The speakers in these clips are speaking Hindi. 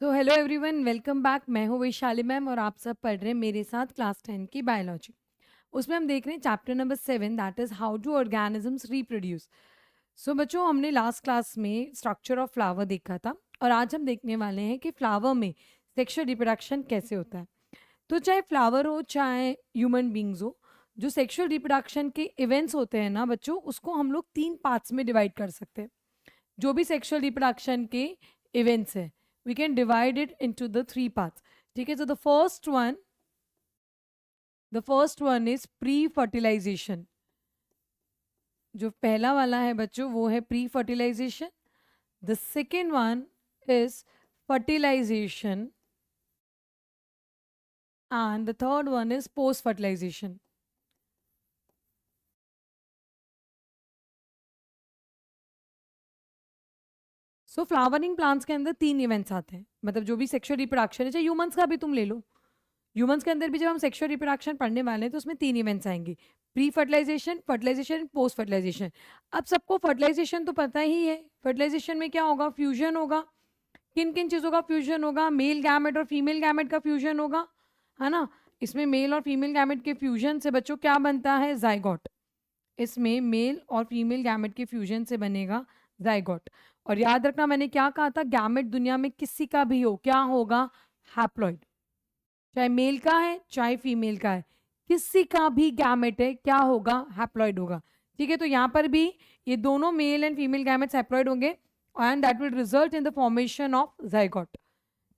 So hello everyone, welcome back. मैं हूँ वैशाली मैम और आप सब पढ़ रहे हैं मेरे साथ क्लास 10 की बायोलॉजी। उसमें हम देख रहे हैं chapter number 7, that is how do organisms reproduce. So बच्चों, हमने लास्ट क्लास में स्ट्रक्चर ऑफ फ्लावर देखा था और आज हम देखने वाले हैं कि फ्लावर में सेक्सुअल रिप्रोडक्शन कैसे होता है। तो चाहे फ्लावर हो चाहे ह्यूमन बींग्स हो, जो सेक्सुअल रिप्रोडक्शन के इवेंट्स होते हैं ना बच्चों, उसको हम लोग 3 पार्ट्स में डिवाइड कर सकते हैं। जो भी सेक्सुअल रिप्रोडक्शन के इवेंट्स है, we can divide it into the 3 parts. ठीक है, तो the first one is pre fertilization. जो पहला वाला है बच्चों वो है pre fertilization. The second one is fertilization and the third one is post fertilization. So flowering plants के अंदर 3 इवेंट्स आते हैं, मतलब जो भी सेक्सुअल रिप्रोडक्शन है, चाहे ह्यूमंस का भी तुम ले लो। ह्यूमंस के अंदर भी जब हम सेक्सुअल रिप्रोडक्शन पढ़ने वाले हैं तो उसमें 3 इवेंट्स आएंगे, pre fertilization, fertilization, post fertilization. अब सबको फर्टिलाइजेशन तो पता ही है। फर्टिलाइजेशन में क्या होगा? फ्यूजन होगा। किन किन चीज़ों का फ्यूजन होगा? मेल गैमेट और फीमेल गैमेट का फ्यूजन होगा, है ना। इसमें मेल और फीमेल गैमेट के फ्यूजन से बच्चों क्या बनता है? जाइगोट। इसमें मेल और फीमेल गैमेट के फ्यूजन से बनेगा जाइगोट। और याद रखना, मैंने क्या कहा था? गैमेट दुनिया में किसी का भी हो, क्या होगा? हैप्लॉइड। चाहे मेल का है चाहे फीमेल का है, किसी का भी गैमेट है, क्या होगा? हैप्लॉइड होगा। ठीक है, तो यहाँ पर भी ये दोनों male and female gametes haploid होंगे and that will result in the formation of zygote.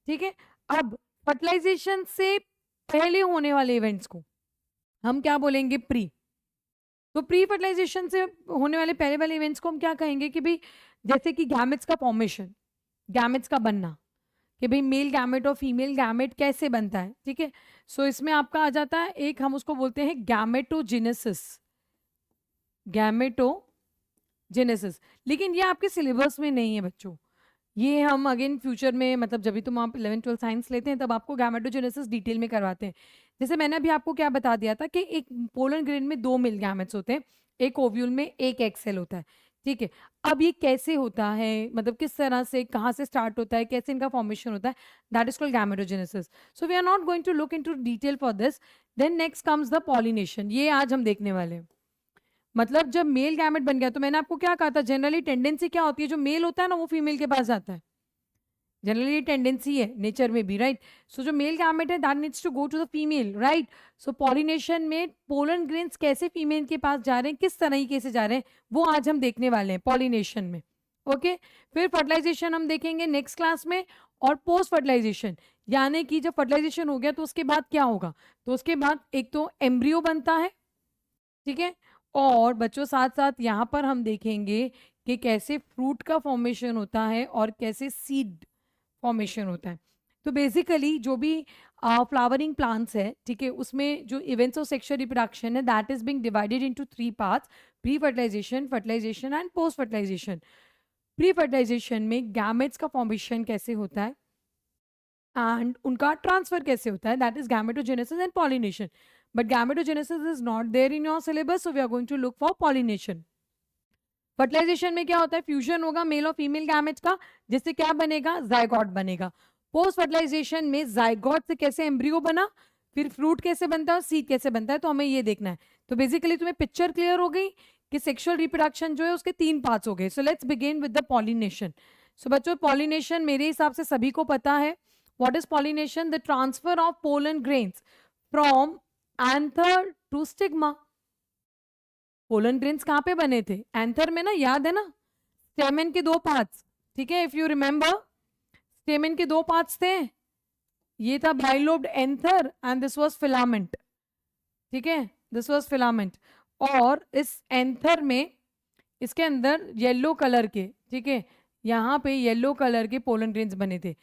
ठीक है। अब फर्टिलाइजेशन से पहले होने वाले इवेंट्स को हम क्या बोलेंगे? प्री। तो प्री फर्टिलाइजेशन से होने वाले पहले वाले इवेंट्स को हम क्या कहेंगे? कि भाई जैसे कि गैमेट्स का फॉर्मेशन, गैमेट्स का बनना, कि भाई मेल गैमेट और फीमेल गैमेट कैसे बनता है। ठीक है, सो इसमें आपका आ जाता है एक, हम उसको बोलते हैं गैमेटोजेनेसिस। गैमेटोजेनेसिस। लेकिन ये आपके सिलेबस में नहीं है बच्चों। ये हम अगेन फ्यूचर में, मतलब जब भी तुम आप 11th 12th साइंस लेते हैं तब आपको गैमेटोजेनेसिस डिटेल में करवाते हैं। जैसे मैंने अभी आपको क्या बता दिया था कि एक पोलन ग्रेन में 2 मेल गैमेट्स होते हैं, एक ओव्यूल में एक एग सेल होता है। ठीक है। अब ये कैसे होता है, मतलब किस तरह से, कहाँ से स्टार्ट होता है, कैसे इनका फॉर्मेशन होता है, that is called gametogenesis. So we are not going to look into detail for this. Then next comes the pollination, ये आज हम देखने वाले हैं। मतलब जब मेल गैमेट बन गया तो मैंने आपको क्या कहा था? जनरली टेंडेंसी क्या होती है? जो मेल होता है ना वो फीमेल के पास जाता है। जनरली टेंडेंसी है नेचर में भी, राइट। सो जो मेल गैमेट है that needs to go to the female, right. So pollination में पोलन ग्रेन्स कैसे फीमेल के पास जा रहे हैं, किस तरीके से जा रहे हैं, वो आज हम देखने वाले हैं पॉलिनेशन में। ओके। फिर फर्टिलाइजेशन हम देखेंगे नेक्स्ट क्लास में। और पोस्ट फर्टिलाइजेशन, यानी कि जब फर्टिलाइजेशन हो गया तो उसके बाद क्या होगा? तो उसके बाद एक तो एम्ब्रियो बनता है। ठीक है। और बच्चों साथ साथ यहाँ पर हम देखेंगे कि कैसे फ्रूट का फॉर्मेशन होता है और कैसे सीड फॉर्मेशन होता है। तो बेसिकली जो भी फ्लावरिंग प्लांट्स है, ठीक है, उसमें जो इवेंट्स ऑफ सेक्सुअल रिप्रोडक्शन है that is being divided into 3 parts, pre fertilization, fertilization and post fertilization. Pre fertilization में गैमेट्स का फॉर्मेशन कैसे होता है एंड उनका ट्रांसफर कैसे होता है, that is gametogenesis and pollination. But gametogenesis is not there in your syllabus, so we are going to look for pollination. Fertilization में क्या होता है? फ्यूजन होगा मेल और फीमेल गैमेट का, जिससे क्या बनेगा? जाइगोट बनेगा। पोस्ट फर्टिलाइजेशन में जाइगोट से कैसे एम्ब्रियो बना, फिर फ्रूट कैसे बनता है और सीड कैसे बनता है, तो हमें ये देखना है। तो बेसिकली तुम्हें पिक्चर क्लियर हो गई कि सेक्सुअल रिप्रोडक्शन जो है उसके 3 पार्ट्स हो गए। So let's begin with the pollination. So बच्चों, पॉलिनेशन मेरे हिसाब से सभी को पता है। What is pollination? The transfer of pollen grains from anther to stigma. Pollen grains कहाँ पे बने थे? एंथर में ना, याद है ना? स्टेमेन के 2 पार्ट्स। ठीक है, इफ यू रिमेंबर, स्टेमेन के 2 पार्ट्स थे। ये था bilobed anther and this was filament. ठीक है, दिस वाज फिलामेंट। और इस एंथर में, इसके अंदर येलो कलर के, ठीक है, यहाँ पे येलो कलर के पोलन ग्रेन्स बने थे।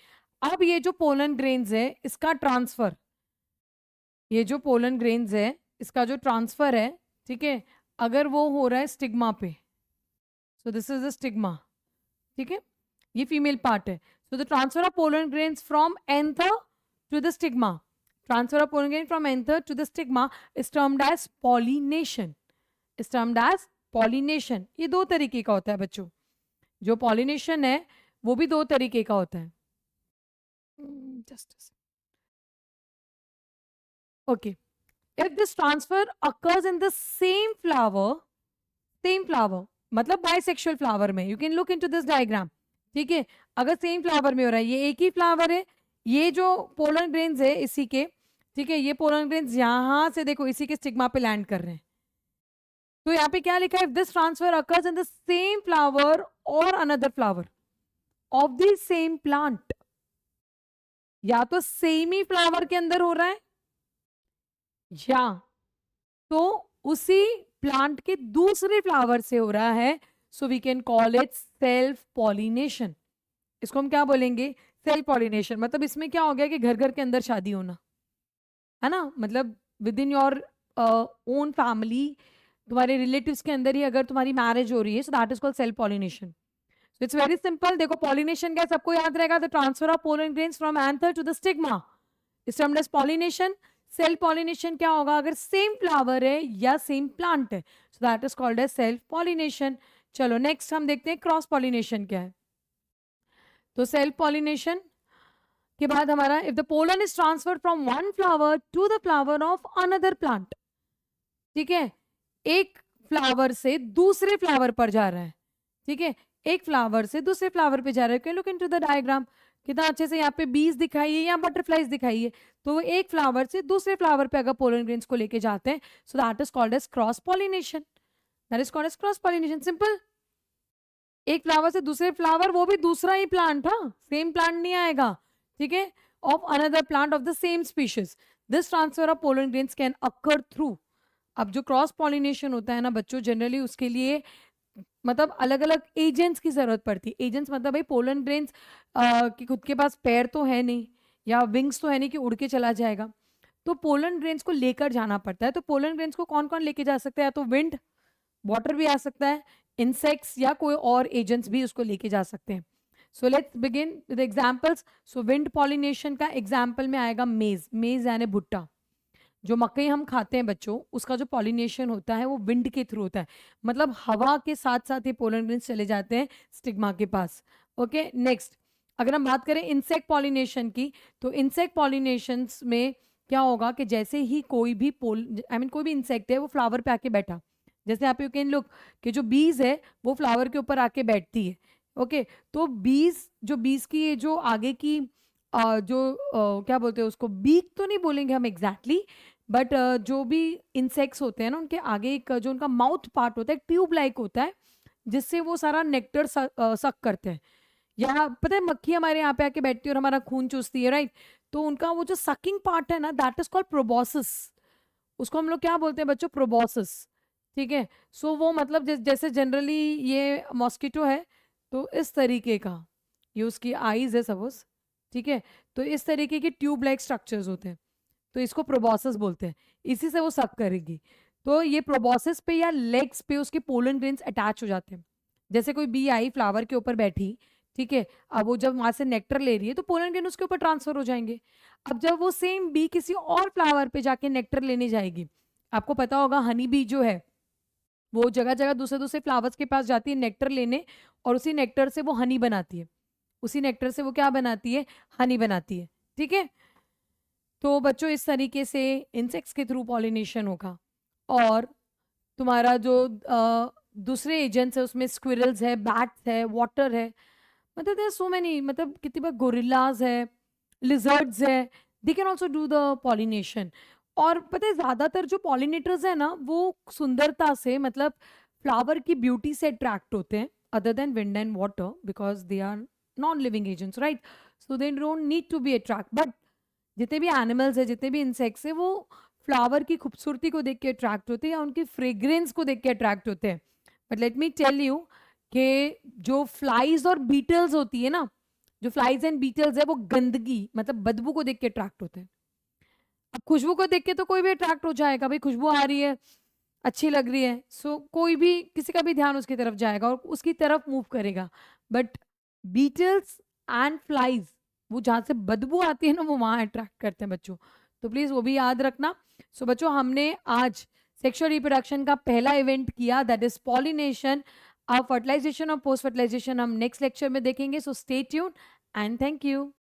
अब ये जो पोलन ग्रेन्स है इसका ट्रांसफर, ये जो पोलन ग्रेन्स है इसका जो ट्रांसफर है, ठीक है, अगर वो हो रहा है स्टिग्मा पे, so this is the stigma. ठीक है, ये फीमेल पार्ट है। So the transfer of pollen grains from anther to the stigma, transfer of pollen grain from anther to the stigma is termed as pollination, is termed as pollination. ये 2 तरीके का होता है बच्चों। जो पॉलिनेशन है वो भी 2 तरीके का होता है। Just okay. If this transfer occurs in the same flower, मतलब bisexual flower में, you can look into this diagram. ठीक है, अगर सेम फ्लावर में हो रहा है, ये एक ही फ्लावर है, ये जो पोलन ग्रेन्स है इसी के, ठीक है, ये पोलन ग्रेन्स यहां से देखो इसी के स्टिग्मा पे लैंड कर रहे हैं. तो यहाँ पे क्या लिखा है? If this transfer occurs in the same flower और another flower of the same plant, या तो सेम ही फ्लावर के अंदर हो रहा है या तो उसी प्लांट के दूसरे फ्लावर से हो रहा है, so we can call it self pollination. इसको हम क्या बोलेंगे? Self pollination. मतलब इसमें क्या हो गया कि घर घर के अंदर शादी होना है ना, मतलब within your own family, तुम्हारे रिलेटिव्स के अंदर ही अगर तुम्हारी मैरिज हो रही है, so that is called self pollination. So it's very simple. देखो पॉलिनेशन क्या सबको याद रहेगा? The transfer of pollen grains from anther to the stigma is termed as pollination. Self pollination क्या होगा? अगर सेम फ्लावर है या सेम प्लांट है, so that is called as self pollination. चलो नेक्स्ट हम देखते हैं क्रॉस पॉलिनेशन क्या है. तो सेल्फ पॉलिनेशन के बाद हमारा if the pollen is transferred from one flower to the flower of another plant. ठीक है, एक फ्लावर से दूसरे फ्लावर पर जा रहा है. ठीक है, एक फ्लावर से दूसरे फ्लावर पे जा रहा है. Can look into the diagram. कितना अच्छे से यहाँ पे बीज दिखाई है या बटरफ्लाइज दिखाई है. तो वो एक फ्लावर से दूसरे फ्लावर पे अगर पोलन ग्रेन्स को लेके जाते हैं, so that is called as cross pollination. That is called as cross pollination. Simple. एक फ्लावर से दूसरे फ्लावर, वो भी दूसरा ही प्लांट, हाँ, सेम प्लांट नहीं आएगा. ठीक है, of another plant of the same species. This transfer of pollen grains can occur through. अब जो क्रॉस पॉलिनेशन होता है ना बच्चों, जनरली उसके लिए मतलब अलग अलग एजेंट्स की जरूरत पड़ती है. एजेंट्स मतलब भाई पोलन ग्रेन्स कि खुद के पास पैर तो है नहीं या विंग्स तो है नहीं कि उड़ के चला जाएगा, तो पोलन ग्रेन्स को लेकर जाना पड़ता है. तो पोलन ग्रेन्स को कौन कौन लेके जा सकता है? या तो विंड, वाटर भी आ सकता है, इंसेक्ट्स या कोई और एजेंट्स भी उसको लेके जा सकते हैं. सो let's begin with examples. So wind pollination का एग्जांपल में आएगा मेज. मेज यानी भुट्टा. जो मकई हम खाते हैं बच्चों, उसका जो पॉलिनेशन होता है वो विंड के थ्रू होता है. मतलब हवा के साथ साथ ये पोलन ग्रेन्स चले जाते हैं स्टिग्मा के पास. ओके, नेक्स्ट अगर हम बात करें इंसेक्ट पॉलिनेशन की, तो इंसेक्ट पॉलिनेशन में क्या होगा कि जैसे ही कोई भी कोई भी इंसेक्ट है वो फ्लावर पे आके बैठा, जैसे आप यू कैन लुक कि जो बीज है वो फ्लावर के ऊपर आके बैठती है. ओके, तो बीज की ये जो आगे की क्या बोलते हैं उसको, बीक तो नहीं बोलेंगे हम एग्जैक्टली, बट जो भी इंसेक्ट्स होते हैं ना, उनके आगे एक जो उनका माउथ पार्ट होता है, ट्यूब लाइक होता है, जिससे वो सारा नेक्टर सक करते हैं. या पता है मक्खी हमारे यहाँ पे आके बैठती है और हमारा खून चूसती है, राइट? तो उनका वो जो सकिंग पार्ट है ना, दैट इज कॉल्ड प्रोबोसिस. उसको हम लोग क्या बोलते हैं बच्चों? प्रोबोसिस. ठीक है, सो वो मतलब जैसे जनरली ये मॉस्किटो है, तो इस तरीके का ये उसकी आईज है सपोज. ठीक है, तो इस तरीके के ट्यूब लाइक स्ट्रक्चर्स होते हैं, तो इसको प्रोबोसिस बोलते हैं. इसी से वो सक करेगी. तो ये प्रोबोसिस पे या लेग्स पे उसके पोलन ग्रेन्स अटैच हो जाते हैं. जैसे कोई बी आई फ्लावर के ऊपर बैठी, ठीक है, अब वो जब वहां से नेक्टर ले रही है तो पोलन ग्रेन उसके ऊपर ट्रांसफर हो जाएंगे. अब जब वो सेम बी किसी और फ्लावर पे जाके नेक्टर लेने जाएगी, आपको पता होगा हनी बी जो है वो जगह जगह दूसरे दूसरे फ्लावर्स के पास जाती है नेक्टर लेने, और उसी नेक्टर से वो हनी बनाती है. उसी नेक्टर से वो क्या बनाती है? हनी बनाती है. ठीक है, तो बच्चों इस तरीके से इंसेक्ट्स के थ्रू पॉलिनेशन होगा. और तुम्हारा जो दूसरे एजेंट्स है उसमें स्क्विरल्स है, बैट्स है, वाटर है, मतलब देयर सो मेनी, मतलब कितनी बार गोरिल्लाज है, लिजर्ड्स है, they can also do the pollination. और पता है ज्यादातर जो पॉलिनेटर्स है ना वो सुंदरता से, मतलब फ्लावर की ब्यूटी से अट्रैक्ट होते हैं, other than wind and water, because they are non living agents, right? So they don't need to be attract. But जितने भी एनिमल्स है, जितने भी इंसेक्ट्स है, वो फ्लावर की खूबसूरती को देख के अट्रैक्ट होते हैं या उनकी फ्रेग्रेंस को देख के अट्रैक्ट होते हैं. But let me tell you कि जो फ्लाइज और बीटल्स होती है ना, जो फ्लाइज एंड बीटल्स है वो गंदगी मतलब बदबू को देख के अट्रैक्ट होते हैं. अब खुशबू को देख के तो कोई भी अट्रैक्ट हो जाएगा, भाई खुशबू आ रही है, अच्छी लग रही है, सो कोई भी, किसी का भी ध्यान उसकी तरफ जाएगा और उसकी तरफ मूव करेगा. बट बीटल्स एंड फ्लाइज, वो जहाँ से बदबू आती है ना, वो वहाँ अट्रैक्ट करते हैं बच्चों. तो प्लीज वो भी याद रखना. सो बच्चों हमने आज सेक्सुअल रिप्रोडक्शन का पहला इवेंट किया, दैट इज पॉलिनेशन. अब फर्टिलाइजेशन और पोस्ट फर्टिलाइजेशन हम नेक्स्ट लेक्चर में देखेंगे. So stay tune and thank you.